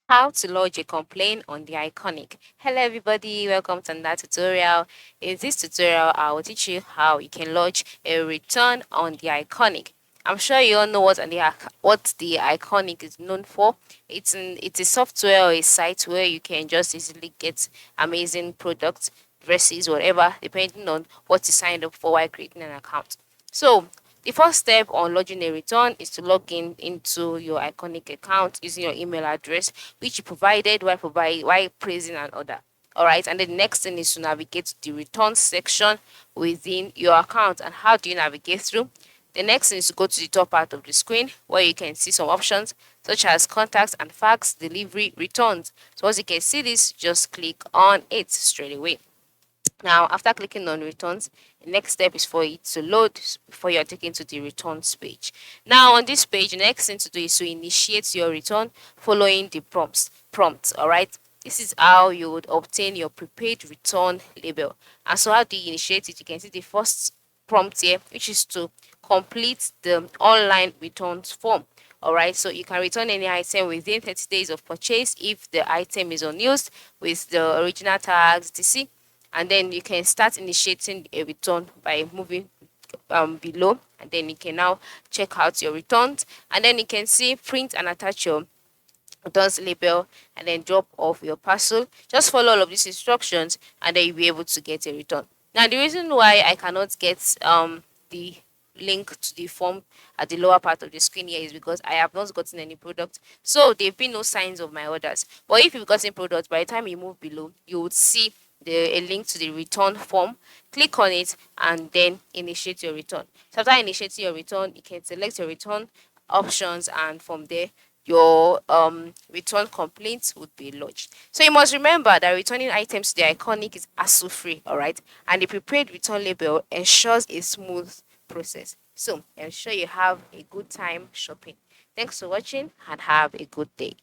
How to lodge a complaint on the iconic. Hello everybody, welcome to another tutorial. In this tutorial, I will teach you how you can lodge a return on the iconic. I'm sure you all know what the iconic is known for. It's a software or a site where you can just easily get amazing products, dresses, whatever, depending on what you signed up for while creating an account. So the first step on lodging a return is to log in into your iconic account using your email address, which you provided while praising an order. All right, and the next thing is to navigate to the return section within your account. And how do you navigate through? The next thing is to go to the top part of the screen where you can see some options such as contacts and fax, delivery, returns. So once you can see this, just click on it straight away. Now, after clicking on returns, the next step is for it to load before you're taken to the returns page. Now, on this page, the next thing to do is to initiate your return following the prompts. All right. This is how you would obtain your prepaid return label. And so, how do you initiate it? You can see the first prompt here, which is to complete the online returns form. Alright, so you can return any item within 30 days of purchase if the item is unused with the original tags, etc. And then you can start initiating a return by moving below, and then you can now check out your returns, and then you can see print and attach your returns label and then drop off your parcel. Just follow all of these instructions and then you'll be able to get a return. Now the reason why I cannot get the link to the form at the lower part of the screen here is because I have not gotten any product, so there have been no signs of my orders. But if you've gotten products, by the time you move below, you would see a link to the return form. Click on it and then initiate your return. So after initiating your return, you can select your return options, and from there your return complaint would be lodged. So you must remember that returning items to the iconic is hassle free, all right, and the prepared return label ensures a smooth process. So ensure you have a good time shopping. Thanks for watching and have a good day.